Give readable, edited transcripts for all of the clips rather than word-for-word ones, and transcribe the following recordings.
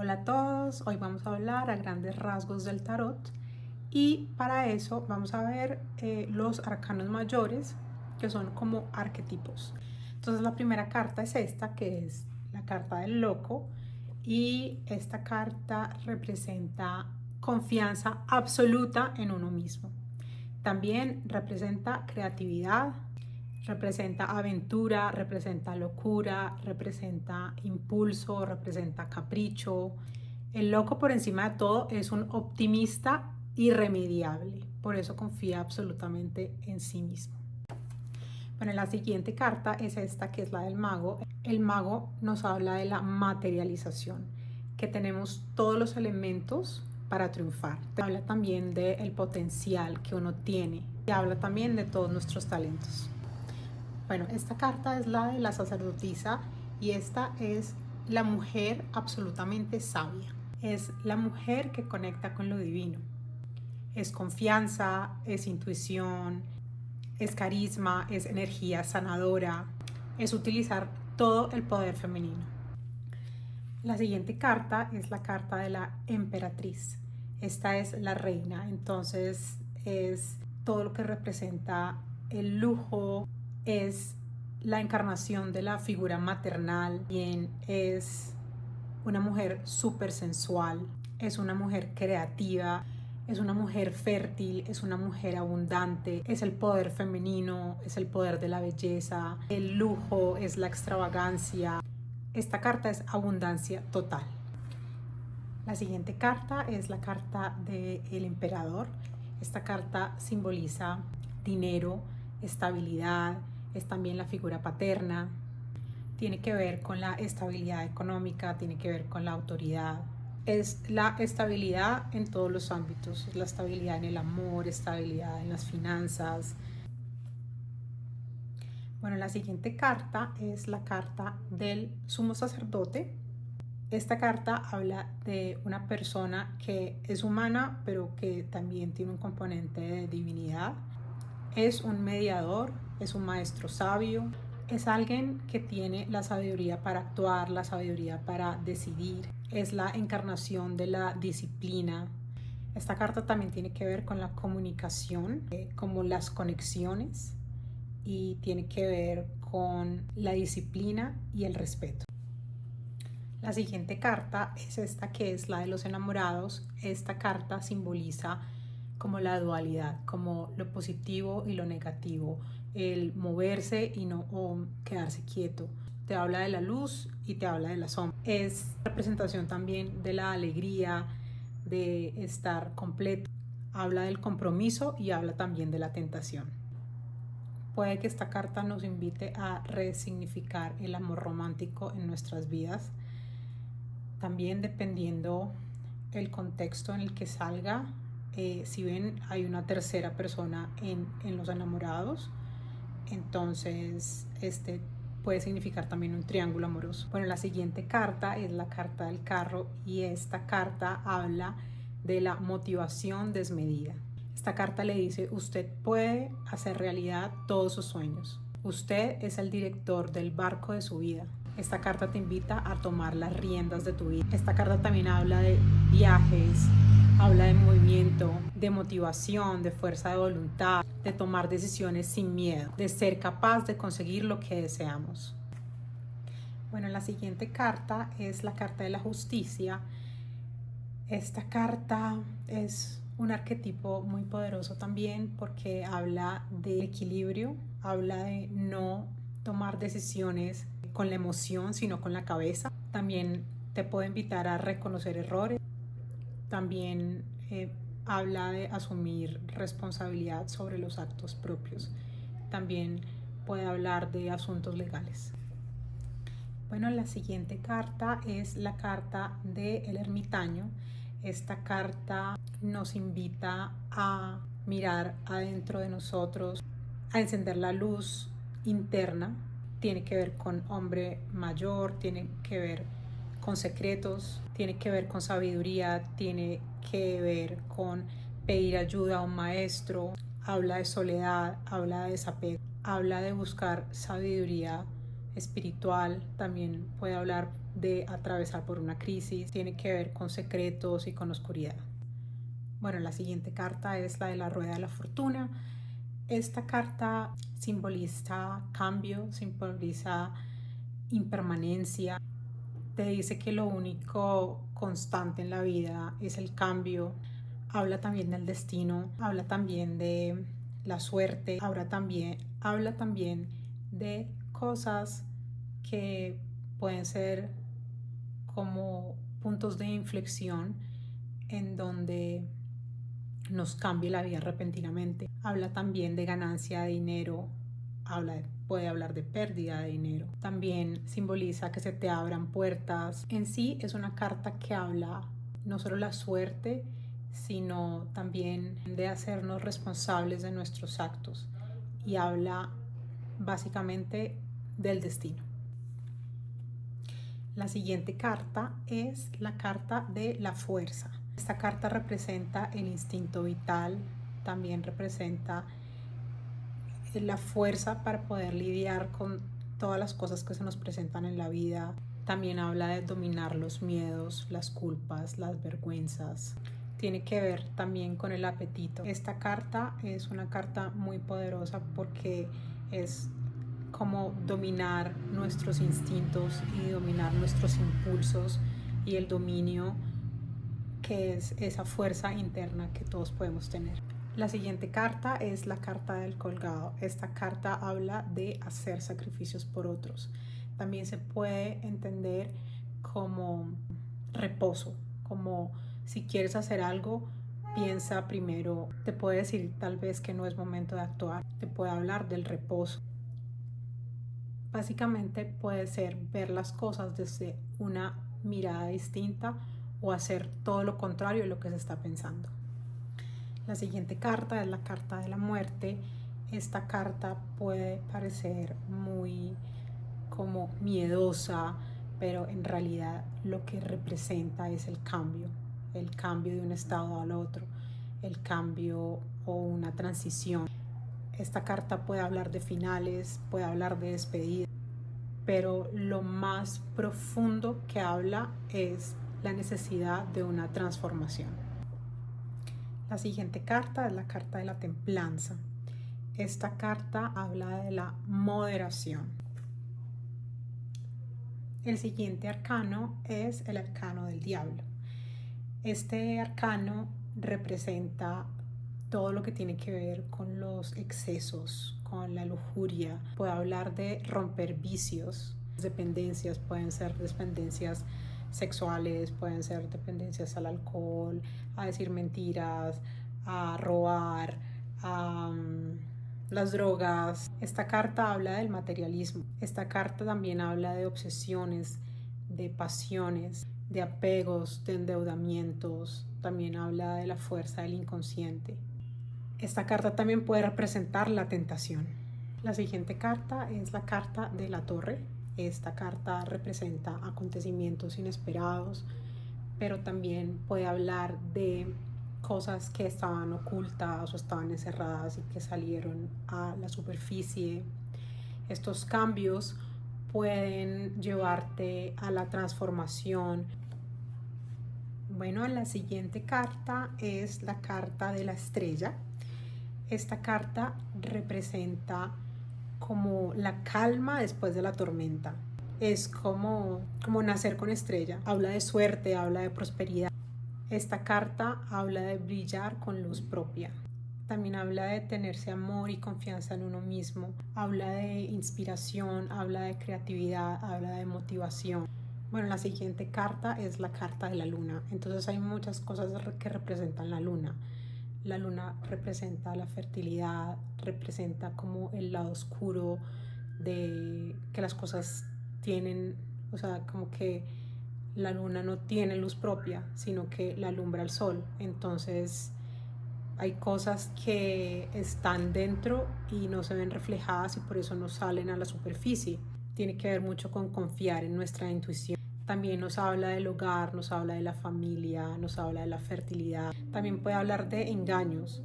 Hola a todos, hoy vamos a hablar a grandes rasgos del tarot y para eso vamos a ver los arcanos mayores, que son como arquetipos. Entonces la primera carta es esta, que es la carta del loco, y esta carta representa confianza absoluta en uno mismo. También representa creatividad, representa aventura, representa locura, representa impulso, representa capricho. El loco, por encima de todo, es un optimista irremediable, por eso confía absolutamente en sí mismo. Bueno, la siguiente carta es esta, que es la del mago. El mago nos habla de la materialización, que tenemos todos los elementos para triunfar. Te habla también del potencial que uno tiene y habla también de todos nuestros talentos. Bueno, esta carta es la de la sacerdotisa y esta es la mujer absolutamente sabia. Es la mujer que conecta con lo divino. Es confianza, es intuición, es carisma, es energía sanadora, es utilizar todo el poder femenino. La siguiente carta es la carta de la emperatriz. Esta es la reina, entonces es todo lo que representa el lujo, es la encarnación de la figura maternal, bien es una mujer súper sensual, es una mujer creativa, es una mujer fértil, es una mujer abundante, es el poder femenino, es el poder de la belleza, el lujo, es la extravagancia. Esta carta es abundancia total. La siguiente carta es la carta del emperador. Esta carta simboliza dinero, estabilidad, es también la figura paterna, tiene que ver con la estabilidad económica, tiene que ver con la autoridad. Es la estabilidad en todos los ámbitos, es la estabilidad en el amor, estabilidad en las finanzas. Bueno, la siguiente carta es la carta del sumo sacerdote. Esta carta habla de una persona que es humana, pero que también tiene un componente de divinidad. Es un mediador, es un maestro sabio, es alguien que tiene la sabiduría para actuar, la sabiduría para decidir. Es la encarnación de la disciplina. Esta carta también tiene que ver con la comunicación, como las conexiones, y tiene que ver con la disciplina y el respeto. La siguiente carta es esta, que es la de los enamorados. Esta carta simboliza como la dualidad, como lo positivo y lo negativo, el moverse y no quedarse quieto. Te habla de la luz y te habla de la sombra. Es representación también de la alegría, de estar completo. Habla del compromiso y habla también de la tentación. Puede que esta carta nos invite a resignificar el amor romántico en nuestras vidas. También dependiendo el contexto en el que salga, si ven hay una tercera persona en los enamorados, entonces este puede significar también un triángulo amoroso. Bueno, la siguiente carta es la carta del carro y esta carta habla de la motivación desmedida. Esta carta le dice: usted puede hacer realidad todos sus sueños. Usted es el director del barco de su vida. Esta carta te invita a tomar las riendas de tu vida. Esta carta también habla de viajes, habla de movimiento, de motivación, de fuerza de voluntad, de tomar decisiones sin miedo, de ser capaz de conseguir lo que deseamos. Bueno, la siguiente carta es la carta de la justicia. Esta carta es un arquetipo muy poderoso también porque habla de equilibrio, habla de no tomar decisiones con la emoción, sino con la cabeza. También te puede invitar a reconocer errores. También habla de asumir responsabilidad sobre los actos propios. También puede hablar de asuntos legales. Bueno, la siguiente carta es la carta del ermitaño. Esta carta nos invita a mirar adentro de nosotros, a encender la luz interna. Tiene que ver con hombre mayor, tiene que ver con secretos, tiene que ver con sabiduría, tiene que ver con pedir ayuda a un maestro. Habla de soledad, habla de desapego, habla de buscar sabiduría espiritual, también puede hablar de atravesar por una crisis, tiene que ver con secretos y con oscuridad. Bueno, la siguiente carta es la de la rueda de la fortuna. Esta carta simboliza cambio, simboliza impermanencia. Te dice que lo único constante en la vida es el cambio. Habla también del destino, habla también de la suerte, habla también de cosas que pueden ser como puntos de inflexión en donde nos cambie la vida repentinamente. Habla también de ganancia de dinero, puede hablar de pérdida de dinero. También simboliza que se te abran puertas. En sí es una carta que habla no solo la suerte, sino también de hacernos responsables de nuestros actos, y habla básicamente del destino. La siguiente carta es la carta de la fuerza. Esta carta representa el instinto vital, también representa la fuerza para poder lidiar con todas las cosas que se nos presentan en la vida. También habla de dominar los miedos, las culpas, las vergüenzas. Tiene que ver también con el apetito. Esta carta es una carta muy poderosa porque es como dominar nuestros instintos y dominar nuestros impulsos, y el dominio que es esa fuerza interna que todos podemos tener. La siguiente carta es la carta del colgado. Esta carta habla de hacer sacrificios por otros. También se puede entender como reposo, como si quieres hacer algo, piensa primero. Te puede decir tal vez que no es momento de actuar. Te puede hablar del reposo. Básicamente puede ser ver las cosas desde una mirada distinta o hacer todo lo contrario de lo que se está pensando. La siguiente carta es la carta de la muerte. Esta carta puede parecer muy como miedosa, pero en realidad lo que representa es el cambio de un estado al otro, el cambio o una transición. Esta carta puede hablar de finales, puede hablar de despedida, pero lo más profundo que habla es la necesidad de una transformación. La siguiente carta es la carta de la templanza. Esta carta habla de la moderación. El siguiente arcano es el arcano del diablo. Este arcano representa todo lo que tiene que ver con los excesos, con la lujuria. Puede hablar de romper vicios, dependencias, pueden ser dependencias sexuales, pueden ser dependencias al alcohol, a decir mentiras, a robar, a las drogas. Esta carta habla del materialismo. Esta carta también habla de obsesiones, de pasiones, de apegos, de endeudamientos. También habla de la fuerza del inconsciente. Esta carta también puede representar la tentación. La siguiente carta es la carta de la torre. Esta carta representa acontecimientos inesperados, pero también puede hablar de cosas que estaban ocultas o estaban encerradas y que salieron a la superficie. Estos cambios pueden llevarte a la transformación. Bueno, la siguiente carta es la carta de la estrella. Esta carta representa como la calma después de la tormenta. Es como nacer con estrella. Habla de suerte, habla de prosperidad. Esta carta habla de brillar con luz propia. También habla de tenerse amor y confianza en uno mismo. Habla de inspiración, habla de creatividad, habla de motivación. Bueno, la siguiente carta es la carta de la luna. Entonces hay muchas cosas que representan la luna. La luna representa la fertilidad, representa como el lado oscuro de que las cosas tienen, o sea, como que la luna no tiene luz propia, sino que la alumbra el sol. Entonces hay cosas que están dentro y no se ven reflejadas y por eso no salen a la superficie. Tiene que ver mucho con confiar en nuestra intuición. También nos habla del hogar, nos habla de la familia, nos habla de la fertilidad. También puede hablar de engaños,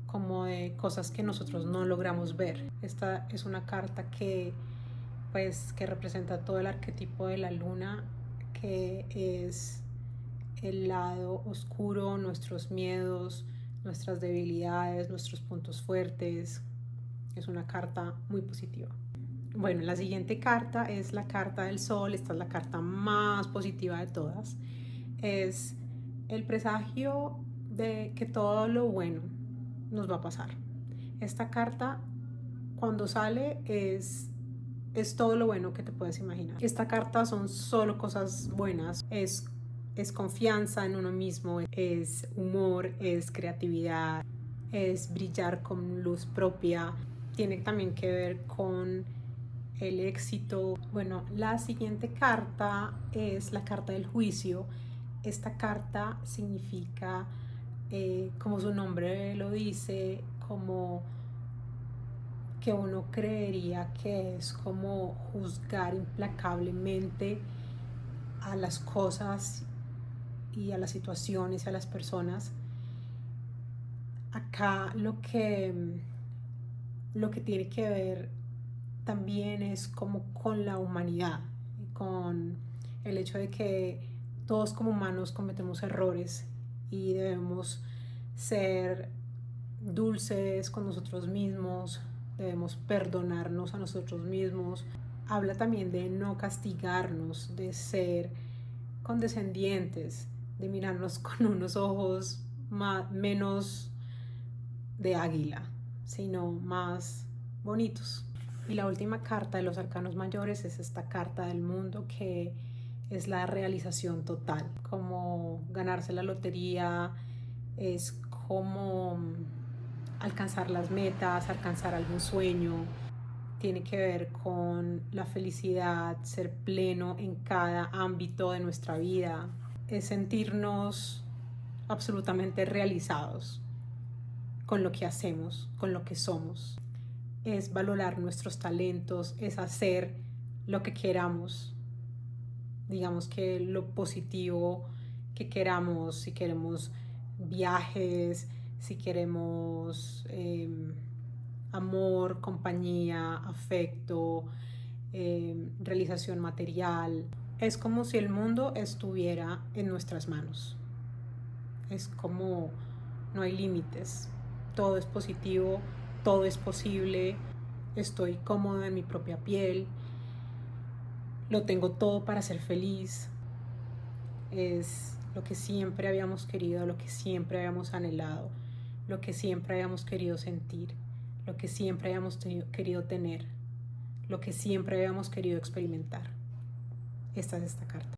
como de cosas que nosotros no logramos ver. Esta es una carta que pues que representa todo el arquetipo de la luna, que es el lado oscuro, nuestros miedos, nuestras debilidades, nuestros puntos fuertes. Es una carta muy positiva. Bueno, la siguiente carta es la carta del sol. Esta es la carta más positiva de todas. Es el presagio de que todo lo bueno nos va a pasar. Esta carta, cuando sale, es todo lo bueno que te puedes imaginar. Esta carta son solo cosas buenas. Es confianza en uno mismo, es humor, es creatividad, es brillar con luz propia. Tiene también que ver con el éxito. Bueno, la siguiente carta es la carta del juicio. Esta carta significa, como su nombre lo dice, como que uno creería que es como juzgar implacablemente a las cosas y a las situaciones, a las personas. Acá lo que tiene que ver también es como con la humanidad, con el hecho de que todos como humanos cometemos errores y debemos ser dulces con nosotros mismos, debemos perdonarnos a nosotros mismos. Habla también de no castigarnos, de ser condescendientes, de mirarnos con unos ojos menos de águila, sino más bonitos. Y la última carta de los arcanos mayores es esta carta del mundo, que es la realización total, como ganarse la lotería, es como alcanzar las metas, alcanzar algún sueño. Tiene que ver con la felicidad, ser pleno en cada ámbito de nuestra vida, es sentirnos absolutamente realizados con lo que hacemos, con lo que somos. Es valorar nuestros talentos, es hacer lo que queramos. Digamos que lo positivo que queramos, si queremos viajes, si queremos amor, compañía, afecto, realización material. Es como si el mundo estuviera en nuestras manos. Es como no hay límites. Todo es positivo, todo es posible. Estoy cómoda en mi propia piel. Lo tengo todo para ser feliz. Es lo que siempre habíamos querido, lo que siempre habíamos anhelado, lo que siempre habíamos querido sentir, lo que siempre habíamos querido tener, lo que siempre habíamos querido experimentar. Esta es esta carta.